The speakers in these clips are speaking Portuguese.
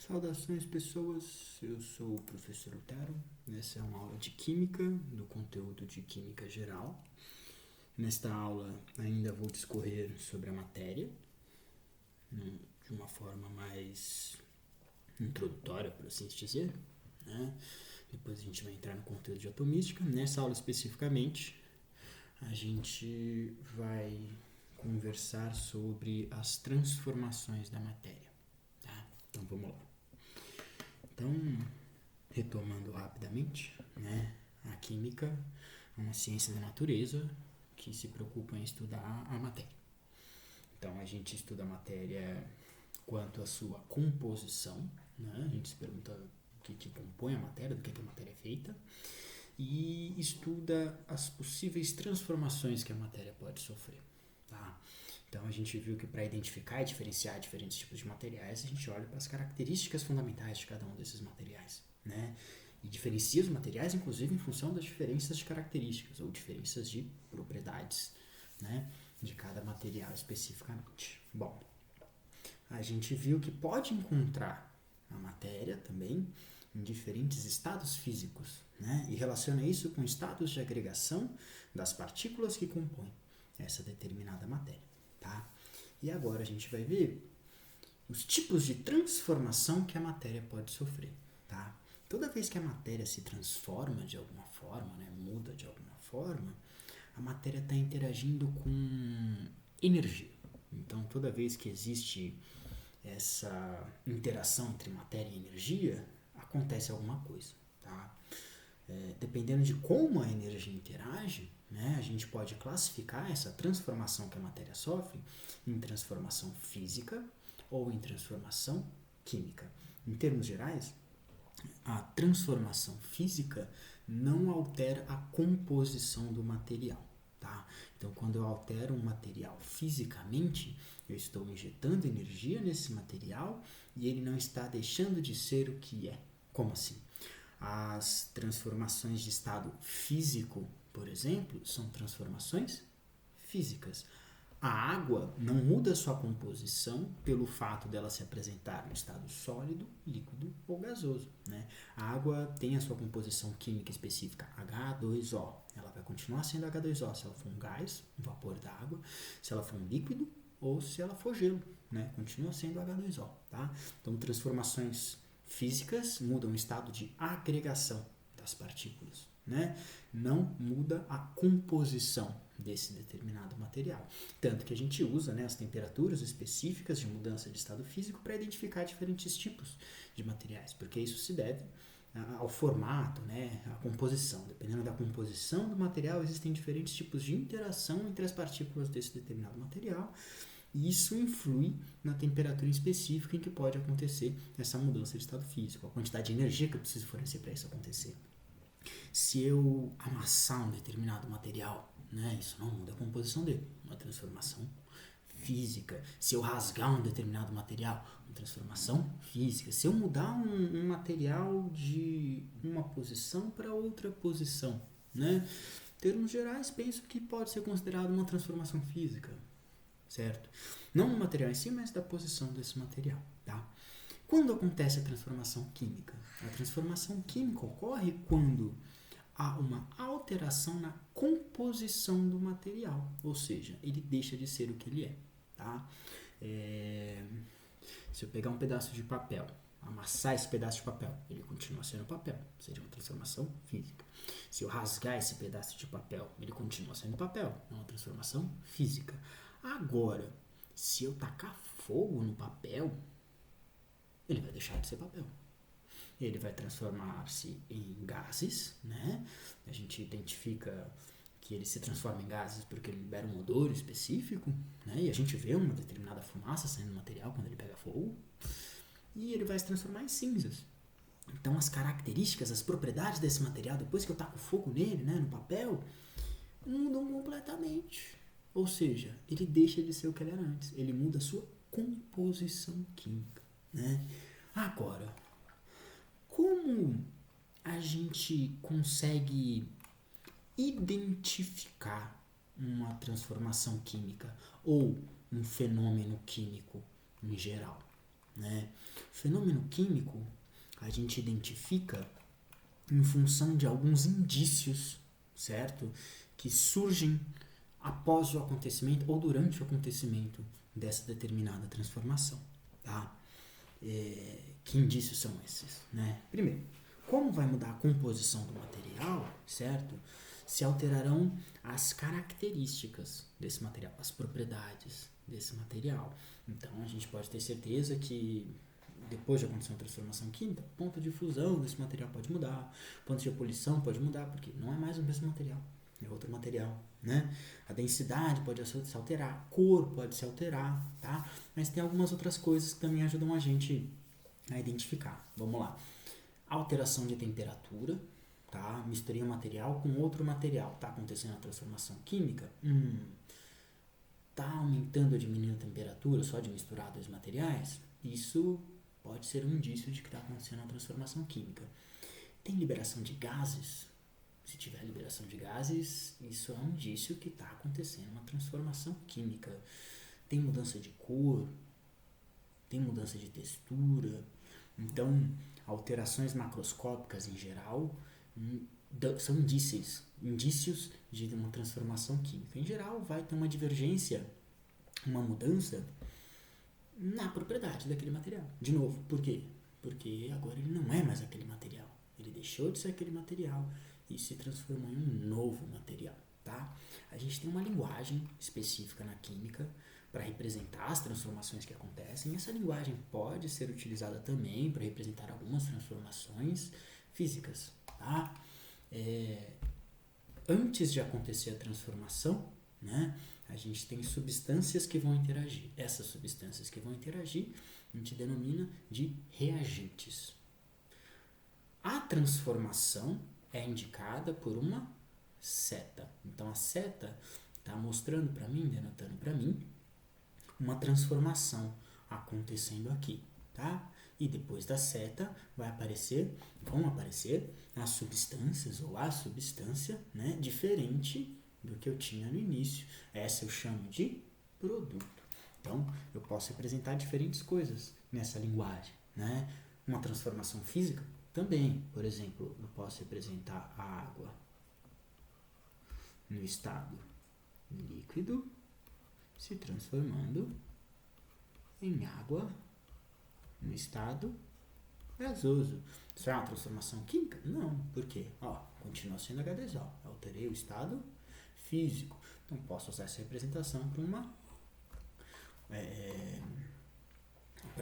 Saudações, pessoas. Eu sou o professor Otero. Essa é uma aula de Química, do conteúdo de Química Geral. Nesta aula, ainda vou discorrer sobre a matéria, de uma forma mais introdutória, por assim dizer, né? Depois a gente vai entrar no conteúdo de atomística. Nessa aula especificamente, a gente vai conversar sobre as transformações da matéria, tá? Então vamos lá. Então, retomando rapidamente, né? A química é uma ciência da natureza que se preocupa em estudar a matéria. Então, a gente estuda a matéria quanto à sua composição, né? A gente se pergunta o que compõe a matéria, do que a matéria é feita, e estuda as possíveis transformações que a matéria pode sofrer, tá? Então a gente viu que para identificar e diferenciar diferentes tipos de materiais, a gente olha para as características fundamentais de cada um desses materiais, né? E diferencia os materiais, inclusive, em função das diferenças de características ou diferenças de propriedades, né? De cada material especificamente. Bom, a gente viu que pode encontrar a matéria também em diferentes estados físicos, né? E relaciona isso com estados de agregação das partículas que compõem essa determinada matéria, tá? E agora a gente vai ver os tipos de transformação que a matéria pode sofrer, tá? Toda vez que a matéria se transforma de alguma forma, né, muda de alguma forma, a matéria está interagindo com energia. Então, toda vez que existe essa interação entre matéria e energia, acontece alguma coisa, tá? Dependendo de como a energia interage, né, a gente pode classificar essa transformação que a matéria sofre em transformação física ou em transformação química. Em termos gerais, a transformação física não altera a composição do material, tá? Então, quando eu altero um material fisicamente, eu estou injetando energia nesse material e ele não está deixando de ser o que é. Como assim? As transformações de estado físico, por exemplo, são transformações físicas. A água não muda sua composição pelo fato dela se apresentar no estado sólido, líquido ou gasoso, né? A água tem a sua composição química específica, H2O. Ela vai continuar sendo H2O se ela for um gás, um vapor da água, se ela for um líquido ou se ela for gelo, né? Continua sendo H2O, tá? Então, transformações físicas mudam o estado de agregação das partículas, né? Não muda a composição desse determinado material. Tanto que a gente usa, né, as temperaturas específicas de mudança de estado físico para identificar diferentes tipos de materiais, porque isso se deve ao formato, né, à composição. Dependendo da composição do material, existem diferentes tipos de interação entre as partículas desse determinado material, e isso influi na temperatura específica em que pode acontecer essa mudança de estado físico, a quantidade de energia que eu preciso fornecer para isso acontecer. Se eu amassar um determinado material, né, isso não muda a composição dele, uma transformação física. Se eu rasgar um determinado material, uma transformação física. Se eu mudar um material de uma posição para outra posição, né, em termos gerais, penso que pode ser considerado uma transformação física, certo? Não do material em si, mas da posição desse material, tá? Quando acontece a transformação química? A transformação química ocorre quando há uma alteração na composição do material, ou seja, ele deixa de ser o que ele é, tá? Se eu pegar um pedaço de papel, amassar esse pedaço de papel, ele continua sendo papel, seria uma transformação física. Se eu rasgar esse pedaço de papel, ele continua sendo papel, é uma transformação física. Agora, se eu tacar fogo no papel, ele vai deixar de ser papel. Ele vai transformar-se em gases, né? A gente identifica que ele se transforma em gases porque ele libera um odor específico, né? E a gente vê uma determinada fumaça saindo do material quando ele pega fogo. E ele vai se transformar em cinzas. Então as características, as propriedades desse material, depois que eu taco fogo nele, né, no papel, mudam completamente. Ou seja, ele deixa de ser o que ele era antes. Ele muda a sua composição química, né? Agora, como a gente consegue identificar uma transformação química ou um fenômeno químico em geral, né? Fenômeno químico a gente identifica em função de alguns indícios, certo? Que surgem após o acontecimento ou durante o acontecimento dessa determinada transformação, tá? Que indícios são esses, né? Primeiro, como vai mudar a composição do material, certo? Se alterarão as características desse material, as propriedades desse material. Então, a gente pode ter certeza que depois de acontecer uma transformação química, o ponto de fusão desse material pode mudar, o ponto de ebulição pode mudar, porque não é mais o mesmo material, é outro material, né? A densidade pode se alterar, a cor pode se alterar, tá? Mas tem algumas outras coisas que também ajudam a gente a identificar. Vamos lá. Alteração de temperatura, tá? Misturei um material com outro material, tá acontecendo a transformação química, tá aumentando ou diminuindo a temperatura só de misturar dois materiais? Isso pode ser um indício de que está acontecendo uma transformação química. Tem liberação de gases? Se tiver liberação de gases, isso é um indício que está acontecendo uma transformação química. Tem mudança de cor? Tem mudança de textura? Então, alterações macroscópicas em geral são indícios de uma transformação química. Em geral, vai ter uma divergência, uma mudança na propriedade daquele material. De novo, por quê? Porque agora ele não é mais aquele material. Ele deixou de ser aquele material e se transformou em um novo material, tá? A gente tem uma linguagem específica na química para representar as transformações que acontecem. Essa linguagem pode ser utilizada também para representar algumas transformações físicas, tá? Antes de acontecer a transformação, né, a gente tem substâncias que vão interagir. Essas substâncias que vão interagir a gente denomina de reagentes. A transformação é indicada por uma seta. Então a seta está mostrando para mim, denotando para mim, uma transformação acontecendo aqui, tá? E depois da seta vão aparecer as substâncias ou a substância, né, diferente do que eu tinha no início. Essa eu chamo de produto. Então, eu posso representar diferentes coisas nessa linguagem, né? Uma transformação física também. Por exemplo, eu posso representar a água no estado líquido se transformando em água no estado gasoso. Isso é uma transformação química? Não. Por quê? Continua sendo H2O. Alterei o estado físico. Então, posso usar essa representação para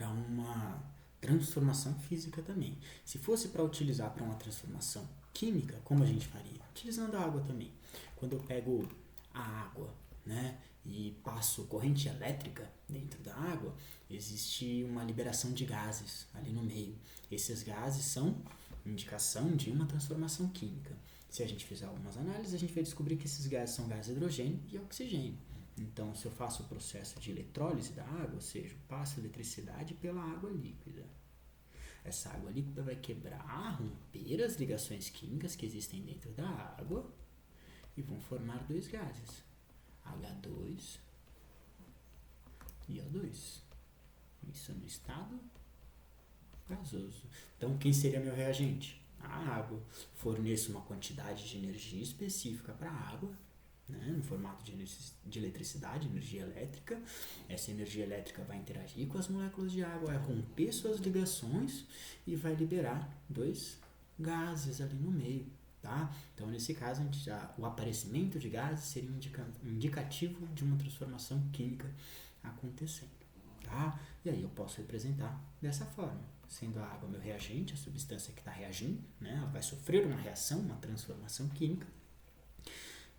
uma transformação física também. Se fosse para utilizar para uma transformação química, como a gente faria? Utilizando a água também. Quando eu pego a água, né, e passo corrente elétrica dentro da água, existe uma liberação de gases ali no meio. Esses gases são indicação de uma transformação química. Se a gente fizer algumas análises, a gente vai descobrir que esses gases são gases hidrogênio e oxigênio. Então, se eu faço o processo de eletrólise da água, ou seja, eu passo eletricidade pela água líquida. Essa água líquida vai quebrar, romper as ligações químicas que existem dentro da água e vão formar dois gases, H2 e O2. Isso no estado gasoso. Então, quem seria meu reagente? A água. Forneço uma quantidade de energia específica para a água, né, no formato de eletricidade, energia elétrica. Essa energia elétrica vai interagir com as moléculas de água, vai romper suas ligações e vai liberar dois gases ali no meio, tá? Então, nesse caso, o aparecimento de gases seria um indicativo de uma transformação química acontecendo, tá? E aí eu posso representar dessa forma, sendo a água meu reagente, a substância que está reagindo, né? Ela vai sofrer uma reação, uma transformação química.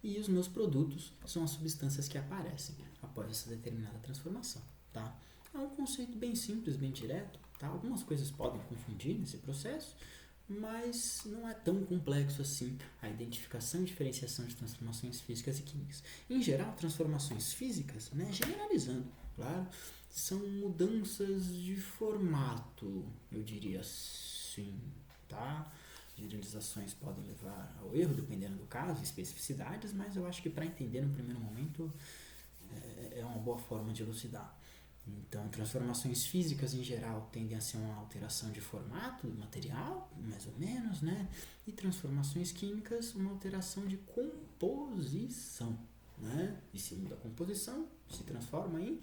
E os meus produtos são as substâncias que aparecem após essa determinada transformação, tá? É um conceito bem simples, bem direto, tá? Algumas coisas podem confundir nesse processo, mas não é tão complexo assim a identificação e diferenciação de transformações físicas e químicas. Em geral, transformações físicas, né, generalizando, claro, são mudanças de formato, eu diria assim, tá? Generalizações podem levar ao erro, dependendo do caso, especificidades, mas eu acho que para entender no primeiro momento é uma boa forma de elucidar. Então, transformações físicas em geral tendem a ser uma alteração de formato do material, mais ou menos, né? E transformações químicas, uma alteração de composição, né? E se muda a composição, se transforma em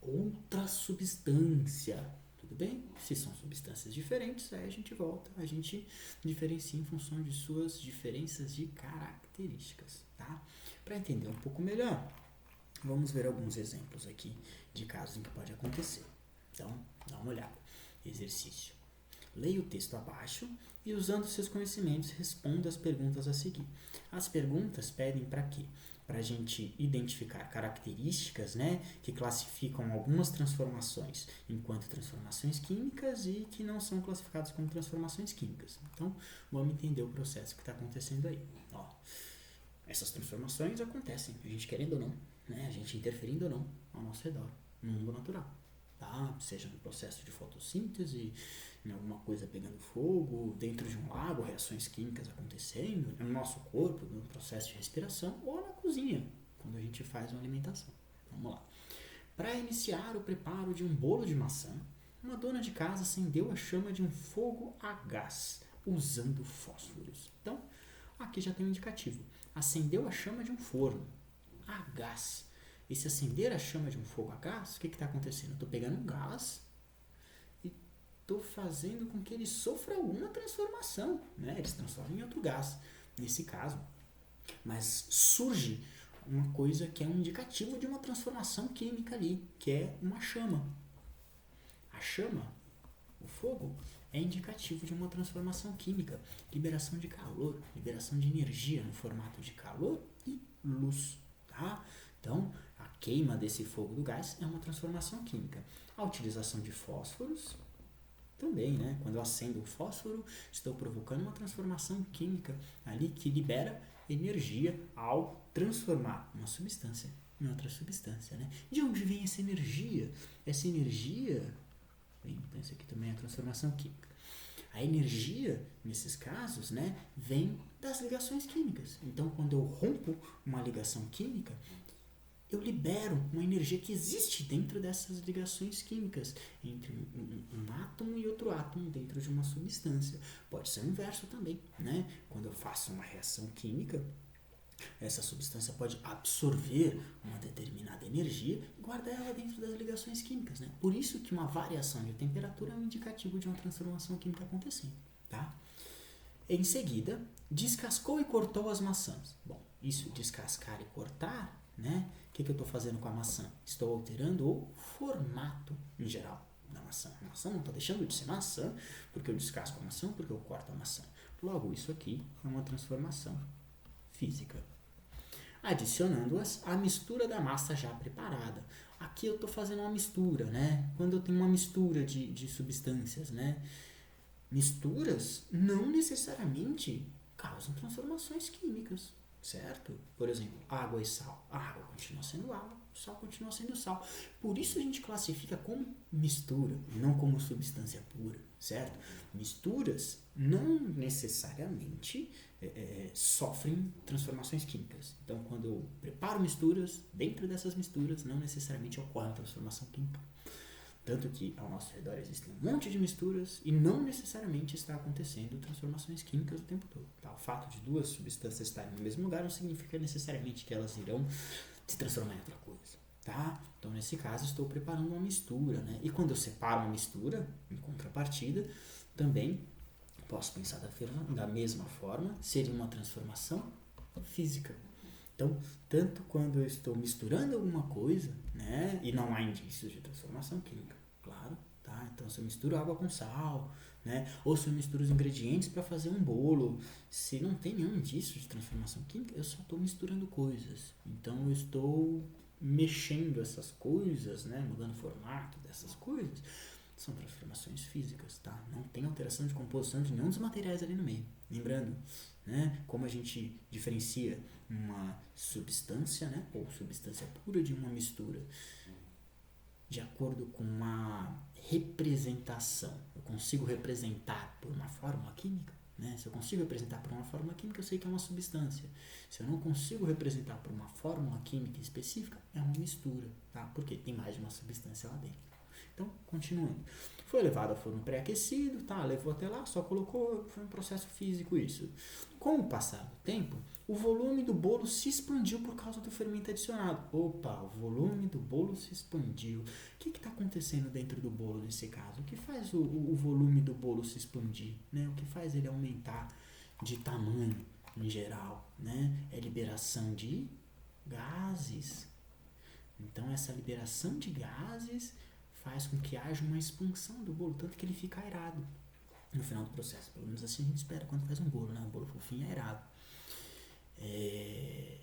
outra substância, tudo bem? Se são substâncias diferentes, aí a gente volta, a gente diferencia em função de suas diferenças de características, tá? Para entender um pouco melhor, vamos ver alguns exemplos aqui de casos em que pode acontecer. Então, dá uma olhada. Exercício. Leia o texto abaixo e, usando seus conhecimentos, responda as perguntas a seguir. As perguntas pedem para quê? Para a gente identificar características, né, que classificam algumas transformações enquanto transformações químicas e que não são classificadas como transformações químicas. Então, vamos entender o processo que está acontecendo aí. Ó, essas transformações acontecem, a gente querendo ou não, né, a gente interferindo ou não ao nosso redor, no mundo natural. Tá? Seja no processo de fotossíntese, em alguma coisa pegando fogo, dentro de um lago, reações químicas acontecendo, no nosso corpo, no processo de respiração, ou na cozinha, quando a gente faz uma alimentação. Vamos lá. Para iniciar o preparo de um bolo de maçã, uma dona de casa acendeu a chama de um fogo a gás, usando fósforos. Então, aqui já tem um indicativo. Acendeu a chama de um forno a gás. E se acender a chama de um fogo a gás, o que está acontecendo? Eu estou pegando um gás e estou fazendo com que ele sofra alguma transformação, né? Ele se transforma em outro gás, nesse caso. Mas surge uma coisa que é um indicativo de uma transformação química ali, que é uma chama. A chama, o fogo, é indicativo de uma transformação química, liberação de calor, liberação de energia no formato de calor e luz, tá? Então, a queima desse fogo do gás é uma transformação química. A utilização de fósforos também, né? Quando eu acendo o fósforo, estou provocando uma transformação química ali que libera energia ao transformar uma substância em outra substância, né? De onde vem essa energia? Essa energia, bem, então isso aqui também é a transformação química. A energia, nesses casos, né, vem das ligações químicas. Então, quando eu rompo uma ligação química, eu libero uma energia que existe dentro dessas ligações químicas, entre um átomo e outro átomo dentro de uma substância. Pode ser o inverso também, né? Quando eu faço uma reação química, essa substância pode absorver uma determinada energia e guardar ela dentro das ligações químicas, né? Por isso que uma variação de temperatura é um indicativo de uma transformação química acontecendo, tá? Em seguida, descascou e cortou as maçãs. Bom, isso, descascar e cortar, né? O que eu estou fazendo com a maçã? Estou alterando o formato em geral da maçã. A maçã não está deixando de ser maçã porque eu descasco a maçã, porque eu corto a maçã. Logo, isso aqui é uma transformação física. Adicionando-as à mistura da massa já preparada. Aqui eu estou fazendo uma mistura, né? Quando eu tenho uma mistura de substâncias, né? Misturas não necessariamente causam transformações químicas, certo? Por exemplo, água e sal. A água continua sendo água, o sal continua sendo sal. Por isso a gente classifica como mistura, não como substância pura, certo? Misturas não necessariamente sofrem transformações químicas. Então, quando eu preparo misturas, dentro dessas misturas não necessariamente ocorre uma transformação química. Tanto que ao nosso redor existem um monte de misturas e não necessariamente está acontecendo transformações químicas o tempo todo. Tá? O fato de duas substâncias estarem no mesmo lugar não significa necessariamente que elas irão se transformar em outra coisa. Tá? Então, nesse caso, estou preparando uma mistura. Né? E quando eu separo uma mistura, em contrapartida, também posso pensar da mesma forma, seria uma transformação física. Então, tanto quando eu estou misturando alguma coisa, né, e não há indícios de transformação química, claro, tá? Então, se eu misturo água com sal, né, ou se eu misturo os ingredientes para fazer um bolo, se não tem nenhum indício de transformação química, eu só estou misturando coisas. Então, eu estou mexendo essas coisas, né, mudando o formato dessas coisas. São transformações físicas, tá? Não tem alteração de composição de nenhum dos materiais ali no meio. Lembrando, né, como a gente diferencia uma substância, né, ou substância pura de uma mistura, de acordo com uma representação. Eu consigo representar por uma fórmula química? né? Se eu consigo representar por uma fórmula química, eu sei que é uma substância. Se eu não consigo representar por uma fórmula química específica, é uma mistura, tá? Porque tem mais de uma substância lá dentro. Então, continuando. Foi levado ao forno pré-aquecido, tá? Levou até lá, só colocou, foi um processo físico isso. Com o passar do tempo, o volume do bolo se expandiu por causa do fermento adicionado. Opa, o volume do bolo se expandiu. O que está acontecendo dentro do bolo nesse caso? O que faz o volume do bolo se expandir? Né? O que faz ele aumentar de tamanho em geral? Né? É liberação de gases. Então, essa liberação de gases faz com que haja uma expansão do bolo, tanto que ele fica aerado no final do processo. Pelo menos assim a gente espera quando faz um bolo, né? Um bolo fofinho aerado.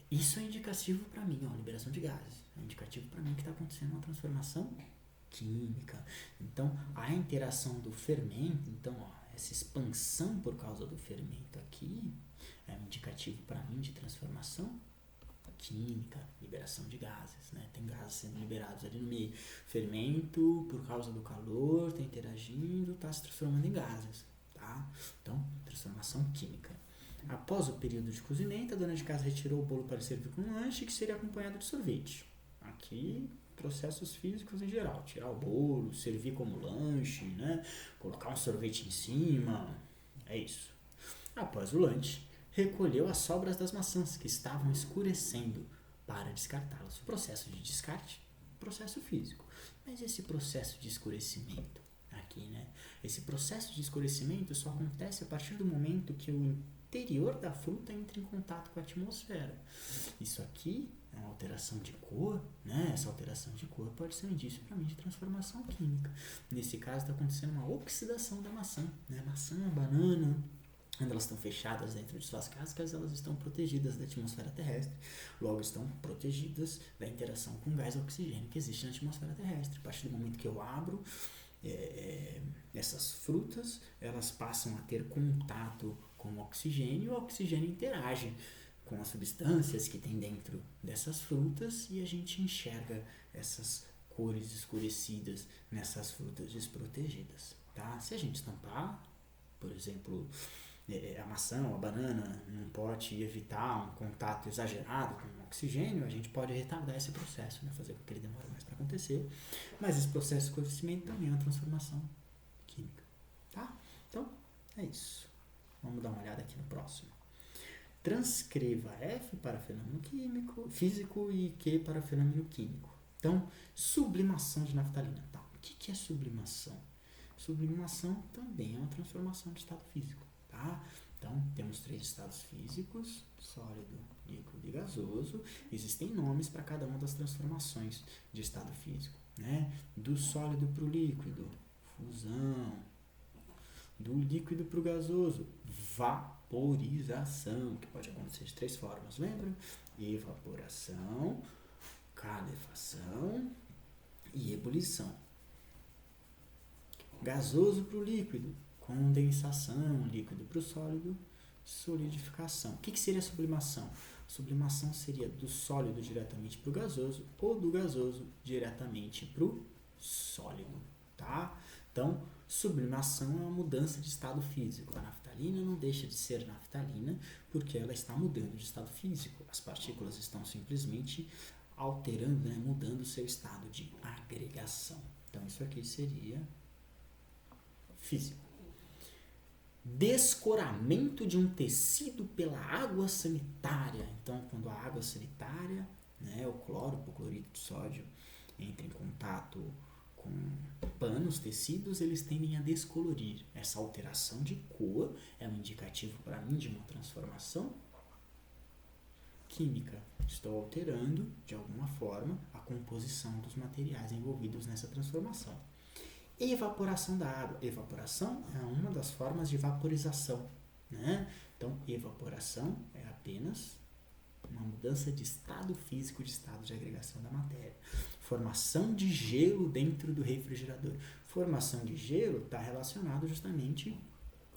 Isso é indicativo para mim, ó, liberação de gases. É indicativo para mim que está acontecendo uma transformação química. Então, a interação do fermento, então, ó, essa expansão por causa do fermento aqui é um indicativo para mim de transformação química, liberação de gases, né? Tem gases sendo liberados ali no meio. Fermento, por causa do calor, está interagindo, está se transformando em gases, tá? Então, transformação química. Após o período de cozimento, a dona de casa retirou o bolo para servir com um lanche que seria acompanhado de sorvete. Aqui, processos físicos em geral. Tirar o bolo, servir como lanche, né? Colocar um sorvete em cima. É isso. Após o lanche, recolheu as sobras das maçãs que estavam escurecendo para descartá-las. O processo de descarte, processo físico. Mas esse processo de escurecimento aqui, né? Esse processo de escurecimento só acontece a partir do momento que o interior da fruta entra em contato com a atmosfera. Isso aqui é uma alteração de cor, né? Essa alteração de cor pode ser um indício para mim de transformação química. Nesse caso está acontecendo uma oxidação da maçã, né? Maçã, banana, quando elas estão fechadas dentro de suas cascas, elas estão protegidas da atmosfera terrestre, logo estão protegidas da interação com gás oxigênio que existe na atmosfera terrestre. A partir do momento que eu abro essas frutas, elas passam a ter contato com o oxigênio interage com as substâncias que tem dentro dessas frutas e a gente enxerga essas cores escurecidas nessas frutas desprotegidas, tá? Se a gente tampar, por exemplo, a maçã ou a banana num pote e evitar um contato exagerado com o oxigênio, a gente pode retardar esse processo, né? Fazer com que ele demore mais para acontecer. Mas esse processo de escurecimento também é uma transformação química, tá? Então, é isso. Vamos dar uma olhada aqui no próximo. Transcreva F para fenômeno químico, físico e Q para fenômeno químico. Então, sublimação de naftalina. Tá. O que é sublimação? Sublimação também é uma transformação de estado físico. Tá? Então, temos 3 estados físicos, sólido, líquido e gasoso. Existem nomes para cada uma das transformações de estado físico. Né? Do sólido para o líquido, fusão. Do líquido para o gasoso, vaporização, que pode acontecer de 3 formas, lembra? Evaporação, calefação e ebulição. Gasoso para o líquido, condensação, líquido para o sólido, solidificação. O que seria sublimação? Sublimação seria do sólido diretamente para o gasoso ou do gasoso diretamente para o sólido, tá? Então, sublimação é uma mudança de estado físico. A naftalina não deixa de ser naftalina porque ela está mudando de estado físico. As partículas estão simplesmente alterando, né, mudando o seu estado de agregação. Então, isso aqui seria físico. Descoramento de um tecido pela água sanitária. Então, quando a água sanitária, né, o cloro, o cloreto de sódio, entra em contato com panos, tecidos, eles tendem a descolorir. Essa alteração de cor é um indicativo para mim de uma transformação química. Estou alterando, de alguma forma, a composição dos materiais envolvidos nessa transformação. Evaporação da água. Evaporação é uma das formas de vaporização, né? Então, evaporação é apenas uma mudança de estado físico, de estado de agregação da matéria. Formação de gelo dentro do refrigerador. Formação de gelo está relacionado justamente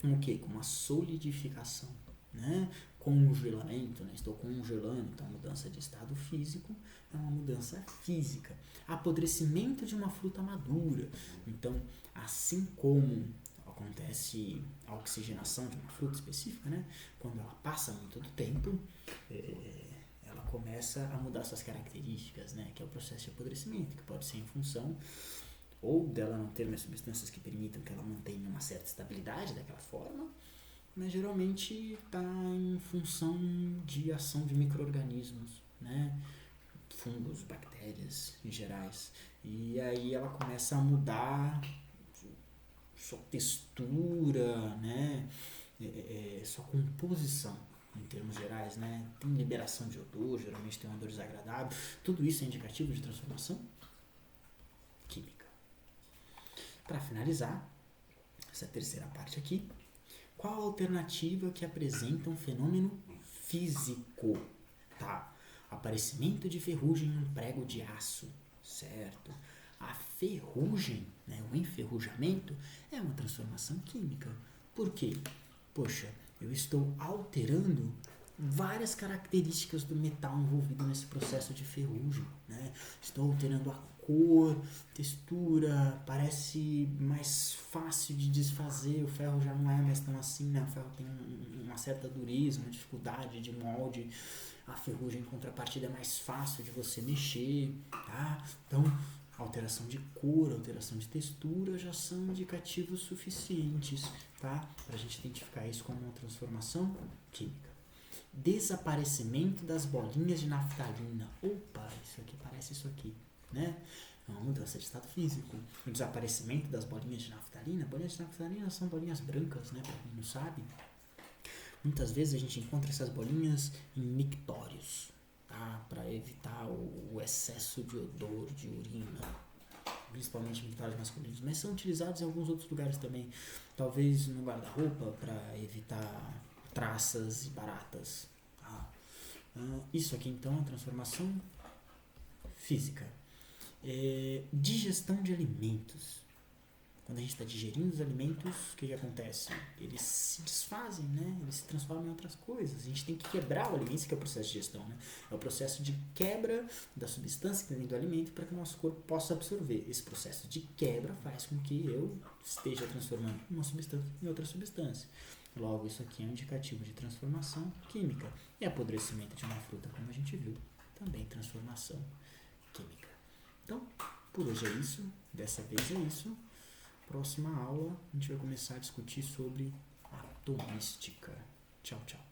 com o quê? Com uma solidificação, né? Congelamento, né? Estou congelando, então mudança de estado físico é uma mudança física. Apodrecimento de uma fruta madura. Então, assim como acontece a oxigenação de uma fruta específica, né? Quando ela passa muito do tempo, ela começa a mudar suas características, né? Que é o processo de apodrecimento, que pode ser em função ou dela não ter mais substâncias que permitam que ela mantenha uma certa estabilidade daquela forma, mas geralmente está em função de ação de micro-organismos, né? Fungos, bactérias em gerais. E aí ela começa a mudar sua textura, né? Sua composição, em termos gerais, né? Tem liberação de odor, geralmente tem uma odor desagradável. Tudo isso é indicativo de transformação química. Para finalizar essa terceira parte aqui, qual a alternativa que apresenta um fenômeno físico? Tá. Aparecimento de ferrugem em um prego de aço, certo? A ferrugem, né, o enferrujamento, é uma transformação química. Por quê? Poxa, eu estou alterando várias características do metal envolvido nesse processo de ferrugem, né? Estou alterando a cor, textura, parece mais fácil de desfazer, o ferro já não é mais tão assim, né? O ferro tem uma certa dureza, uma dificuldade de molde, a ferrugem em contrapartida é mais fácil de você mexer, tá? Então, alteração de cor, alteração de textura já são indicativos suficientes, tá? Para a gente identificar isso como uma transformação química. Desaparecimento das bolinhas de naftalina. Opa, isso aqui parece isso aqui, né? É uma mudança de estado físico. O desaparecimento das bolinhas de naftalina. Bolinhas de naftalina são bolinhas brancas, né? Para quem não sabe. Muitas vezes a gente encontra essas bolinhas em mictórios, tá? Para evitar o excesso de odor de urina, principalmente mictórios masculinos, mas são utilizados em alguns outros lugares também, talvez no guarda-roupa para evitar traças e baratas. Tá? Isso aqui então é transformação física. Digestão de alimentos. Quando a gente está digerindo os alimentos, o que acontece? Eles se desfazem, né? Eles se transformam em outras coisas. A gente tem que quebrar o alimento, isso que é o processo de digestão, né? É o processo de quebra da substância que tem dentro do alimento para que o nosso corpo possa absorver. Esse processo de quebra faz com que eu esteja transformando uma substância em outra substância. Logo, isso aqui é um indicativo de transformação química. E apodrecimento de uma fruta, como a gente viu, também transformação química. Então, por hoje é isso. Dessa vez é isso. Próxima aula, a gente vai começar a discutir sobre atomística. Tchau, tchau.